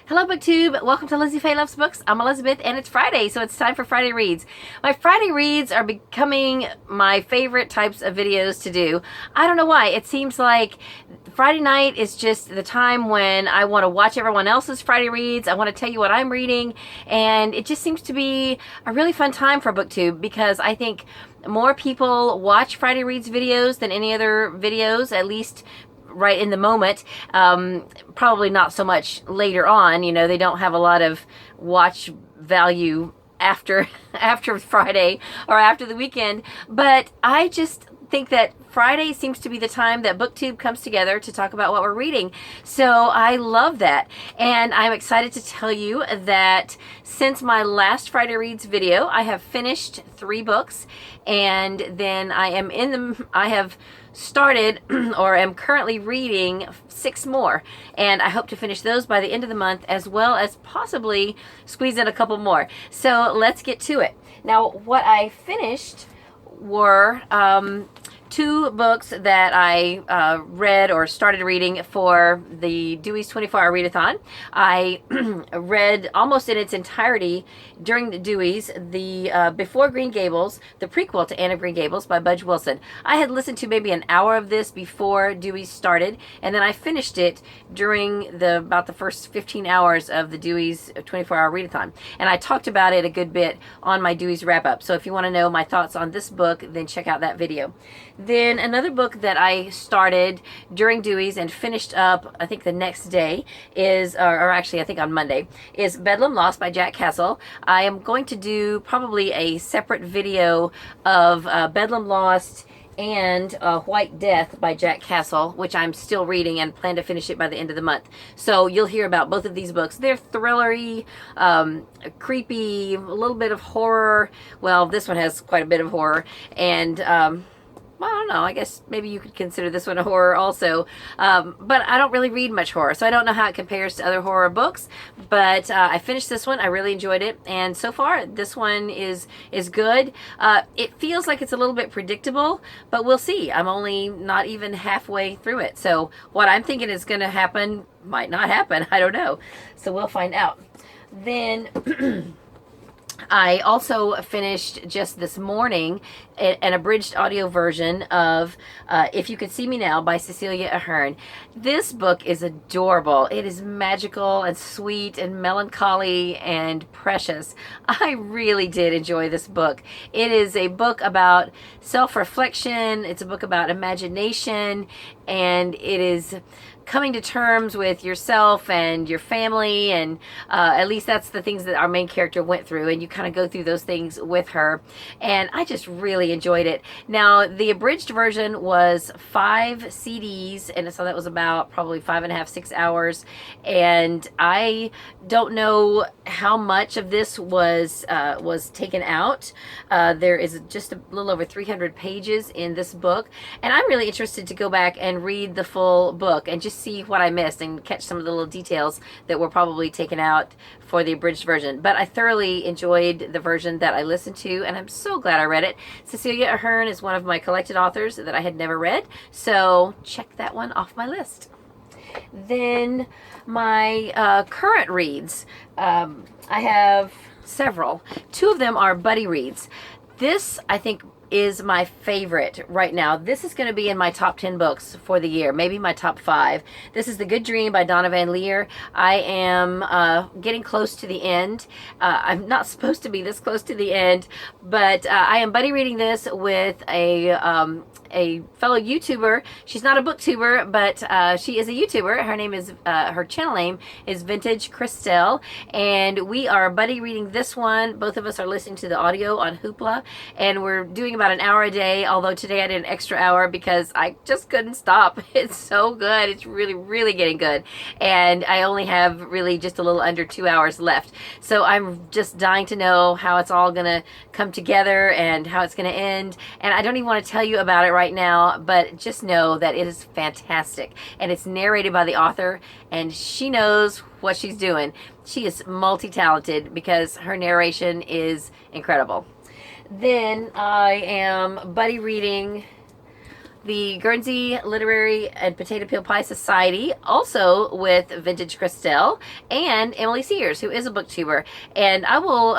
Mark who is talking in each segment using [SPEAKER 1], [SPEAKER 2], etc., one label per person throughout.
[SPEAKER 1] Hello BookTube, welcome to Lizzie Faye Loves Books. I'm Elizabeth and it's Friday, so it's time for Friday Reads. My Friday Reads are becoming my favorite types of videos to do. I don't know why, it seems like Friday night is just the time when I want to watch everyone else's Friday Reads. I want to tell you what I'm reading, and it just seems to be a really fun time for BookTube because I think more people watch Friday Reads videos than any other videos, at least right in the moment. Probably not so much later on. You know, they don't have a lot of watch value after Friday or after the weekend. But I just think that Friday seems to be the time that BookTube comes together to talk about what we're reading. So I love that. And I'm excited to tell you that since my last Friday Reads video, I have finished 3 books, and then I have started or am currently reading 6 more, and I hope to finish those by the end of the month, as well as possibly squeeze in a couple more. So let's get to it. Now, what I finished were 2 books that I read or started reading for the Dewey's 24-Hour Readathon. I read almost in its entirety during the Dewey's, the Before Green Gables, the prequel to Anne of Green Gables by Budge Wilson. I had listened to maybe an hour of this before Dewey's started, and then I finished it during about the first 15 hours of the Dewey's 24-Hour Readathon. And I talked about it a good bit on my Dewey's wrap-up. So if you want to know my thoughts on this book, then check out that video. Then another book that I started during Dewey's and finished up, I think the next day, is, or actually I think on Monday, is Bedlam Lost by Jack Castle. I am going to do probably a separate video of Bedlam Lost and White Death by Jack Castle, which I'm still reading and plan to finish it by the end of the month. So you'll hear about both of these books. They're thrillery, creepy, a little bit of horror. Well, this one has quite a bit of horror, and well, I don't know, I guess maybe you could consider this one a horror also, but I don't really read much horror, so I don't know how it compares to other horror books, but I finished this one. I really enjoyed it, and so far this one is good. It feels like it's a little bit predictable, but we'll see. I'm only not even halfway through it, so what I'm thinking is going to happen might not happen. I don't know, so we'll find out. Then I also finished just this morning an abridged audio version of If You Could See Me Now by Cecilia Ahern. This book is adorable. It is magical and sweet and melancholy and precious. I really did enjoy this book. It is a book about self-reflection. It's a book about imagination, and it is coming to terms with yourself and your family, and at least that's the things that our main character went through, and you kind of go through those things with her, and I just really enjoyed it. Now, the abridged version was 5 CDs, and so that was about probably 5.5, 6 hours, and I don't know how much of this was taken out. There is just a little over 300 pages in this book, and I'm really interested to go back and read the full book and just see what I missed and catch some of the little details that were probably taken out for the abridged version. But I thoroughly enjoyed the version that I listened to, and I'm so glad I read it. Cecilia Ahern is one of my collected authors that I had never read, so check that one off my list. Then my current reads, I have several. 2 of them are buddy reads. This, I think, is my favorite right now. This is going to be in my top 10 books for the year, maybe my top 5. This is The Good Dream by Donna Van Leer. I am getting close to the end. I'm not supposed to be this close to the end, but I am buddy reading this with a fellow YouTuber. She's not a booktuber, but she is a YouTuber. Her name is, her channel name is Vintage Christelle, and we are buddy reading this one. Both of us are listening to the audio on Hoopla, and we're doing about an hour a day, although today I did an extra hour because I just couldn't stop. It's so good. It's really, really getting good, and I only have really just a little under 2 hours left, so I'm just dying to know how it's all gonna come together and how it's gonna end, and I don't even want to tell you about it right now, but just know that it is fantastic, and it's narrated by the author, and she knows what she's doing. She is multi-talented because her narration is incredible. Then I am buddy reading the Guernsey Literary and Potato Peel Pie Society, also with Vintage Christelle and Emily Sears, who is a booktuber. And I will,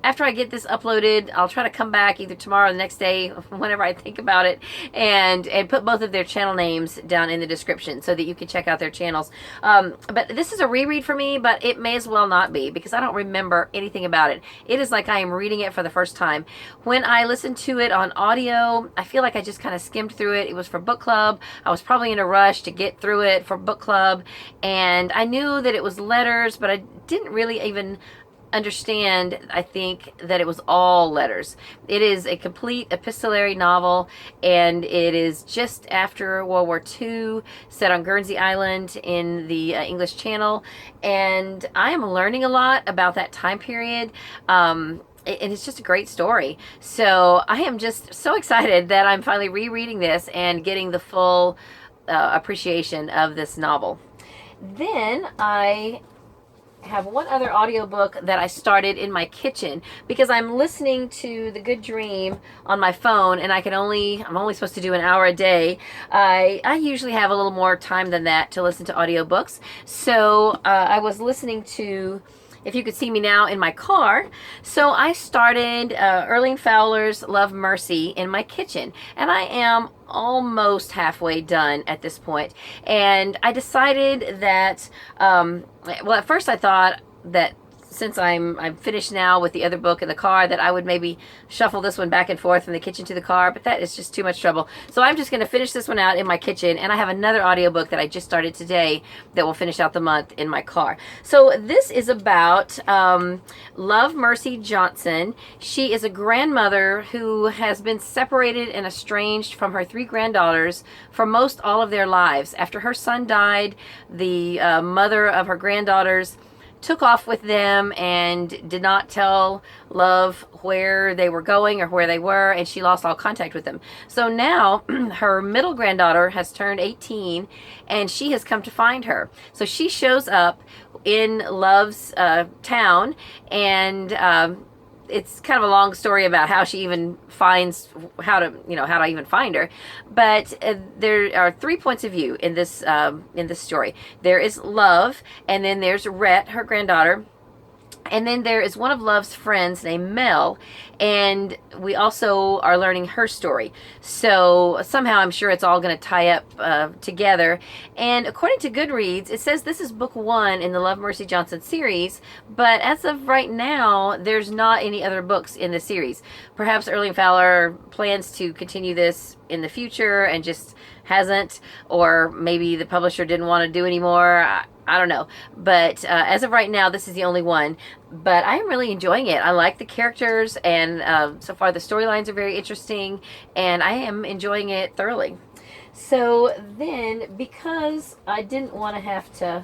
[SPEAKER 1] after I get this uploaded, I'll try to come back either tomorrow or the next day, whenever I think about it, and put both of their channel names down in the description so that you can check out their channels. But this is a reread for me, but it may as well not be, because I don't remember anything about it. It is like I am reading it for the first time. When I listened to it on audio, I feel like I just kind of skimmed through it. It was for book club. I was probably in a rush to get through it for book club, and I knew that it was letters, but I didn't really even understand, I think, that it was all letters. It is a complete epistolary novel, and it is just after World War II, set on Guernsey Island in the English Channel, and I am learning a lot about that time period. And it's just a great story. So I am just so excited that I'm finally rereading this and getting the full appreciation of this novel. Then I have one other audiobook that I started in my kitchen, because I'm listening to The Good Dream on my phone, and I'm only supposed to do an hour a day. I usually have a little more time than that to listen to audiobooks. So I was listening to If You Could See Me Now in my car. So I started Erling Fowler's Love Mercy in my kitchen, and I am almost halfway done at this point. And I decided that, well, at first I thought that since I'm finished now with the other book in the car, that I would maybe shuffle this one back and forth from the kitchen to the car, but that is just too much trouble. So I'm just going to finish this one out in my kitchen, and I have another audiobook that I just started today that will finish out the month in my car. So this is about Love Mercy Johnson. She is a grandmother who has been separated and estranged from her 3 granddaughters for most all of their lives. After her son died, the mother of her granddaughters took off with them and did not tell Love where they were going or where they were, and she lost all contact with them. So now her middle granddaughter has turned 18, and she has come to find her. So she shows up in Love's town, and it's kind of a long story about how she even finds how to even find her. But there are 3 points of view in this story. There is Love, and then there's Rhett, her granddaughter, and then there is one of Love's friends named Mel, and we also are learning her story. So somehow I'm sure it's all going to tie up together. And according to Goodreads, it says this is book 1 in the Love Mercy Johnson series, but as of right now, there's not any other books in the series. Perhaps Erling Fowler plans to continue this in the future and just hasn't, or maybe the publisher didn't want to do anymore. I don't know, but as of right now, this is the only one. But I am really enjoying it. I like the characters, and so far the storylines are very interesting, and I am enjoying it thoroughly. So then, because I didn't want to have to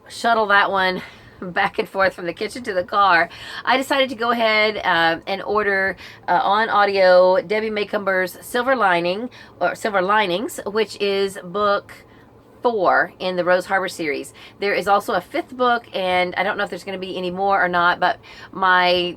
[SPEAKER 1] shuttle that one back and forth from the kitchen to the car, I decided to go ahead and order on audio Debbie Maycomber's Silver Linings, which is book 4 in the Rose Harbor series. There is also a 5th book, and I don't know if there's going to be any more or not, but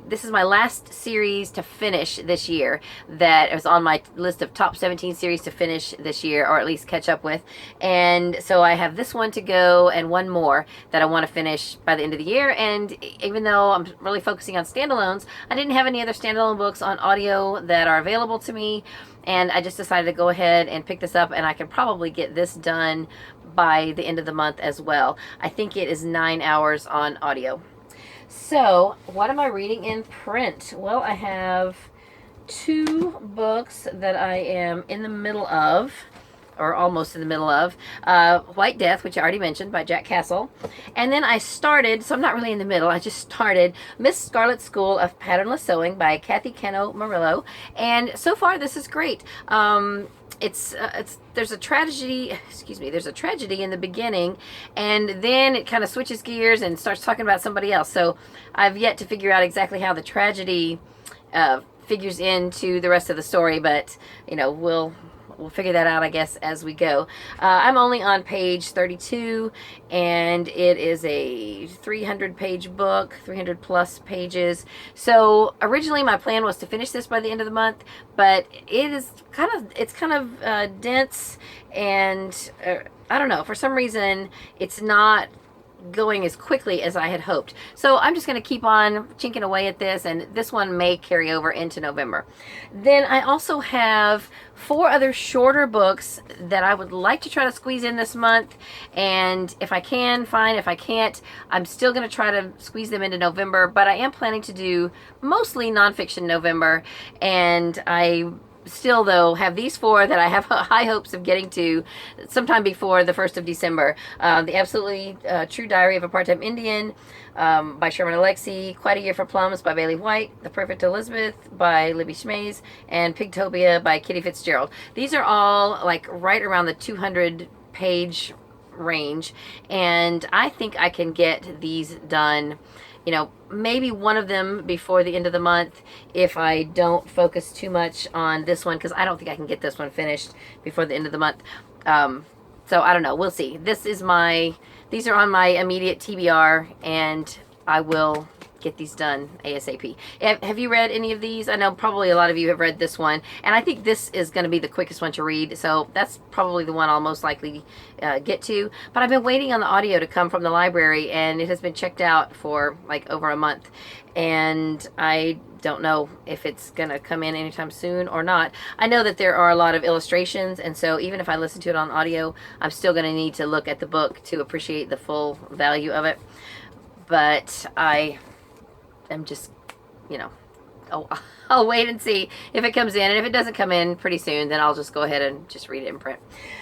[SPEAKER 1] this is my last series to finish this year that is on my list of top 17 series to finish this year, or at least catch up with. And so I have this one to go and one more that I want to finish by the end of the year. And even though I'm really focusing on standalones, I didn't have any other standalone books on audio that are available to me, and I just decided to go ahead and pick this up, and I can probably get this done by the end of the month as well. I think it is 9 hours on audio. So what am I reading in print? Well, I have 2 books that I am in the middle of, or almost in the middle of. White Death, which I already mentioned, by Jack Castle. And then I started, so I'm not really in the middle, I just started Miss Scarlet's School of Patternless Sewing by Kathy Cano Murillo. And so far this is great. There's a tragedy in the beginning, and then it kind of switches gears and starts talking about somebody else. So I've yet to figure out exactly how the tragedy figures into the rest of the story, but we'll we'll figure that out, I guess, as we go. I'm only on page 32, and it is a 300-page book, 300 plus pages. So originally my plan was to finish this by the end of the month, but it's kind of dense, and I don't know, for some reason it's not going as quickly as I had hoped. So I'm just going to keep on chinking away at this, and this one may carry over into November. Then I also have 4 other shorter books that I would like to try to squeeze in this month, and if I can, fine. If I can't, I'm still going to try to squeeze them into November, but I am planning to do mostly nonfiction November, and I still, though, have these 4 that I have high hopes of getting to sometime before the 1st of December. The Absolutely True Diary of a Part-Time Indian by Sherman Alexie, Quite a Year for Plums by Bailey White, The Perfect Elizabeth by Libby Schmays, and Pigtopia by Kitty Fitzgerald. These are all like right around the 200-page range, and I think I can get these done, you know, maybe one of them before the end of the month if I don't focus too much on this one, because I don't think I can get this one finished before the end of the month. So I don't know. We'll see. These are on my immediate TBR, and I will get these done ASAP. Have you read any of these? I know probably a lot of you have read this one, and I think this is going to be the quickest one to read, so that's probably the one I'll most likely get to. But I've been waiting on the audio to come from the library, and it has been checked out for like over a month, and I don't know if it's going to come in anytime soon or not. I know that there are a lot of illustrations, and so even if I listen to it on audio, I'm still going to need to look at the book to appreciate the full value of it. But I'm just, you know, I'll wait and see if it comes in, and if it doesn't come in pretty soon, then I'll just go ahead and just read it in print.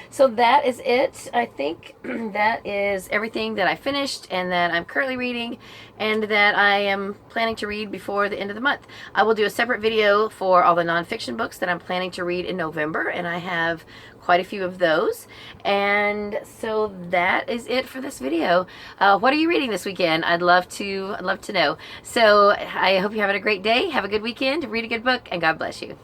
[SPEAKER 1] So that is it. I think that is everything that I finished and that I'm currently reading and that I am planning to read before the end of the month. I will do a separate video for all the nonfiction books that I'm planning to read in November, and I have quite a few of those. And so that is it for this video. What are you reading this weekend? I'd love to know. So I hope you're having a great day. Have a good weekend. Read a good book, and God bless you.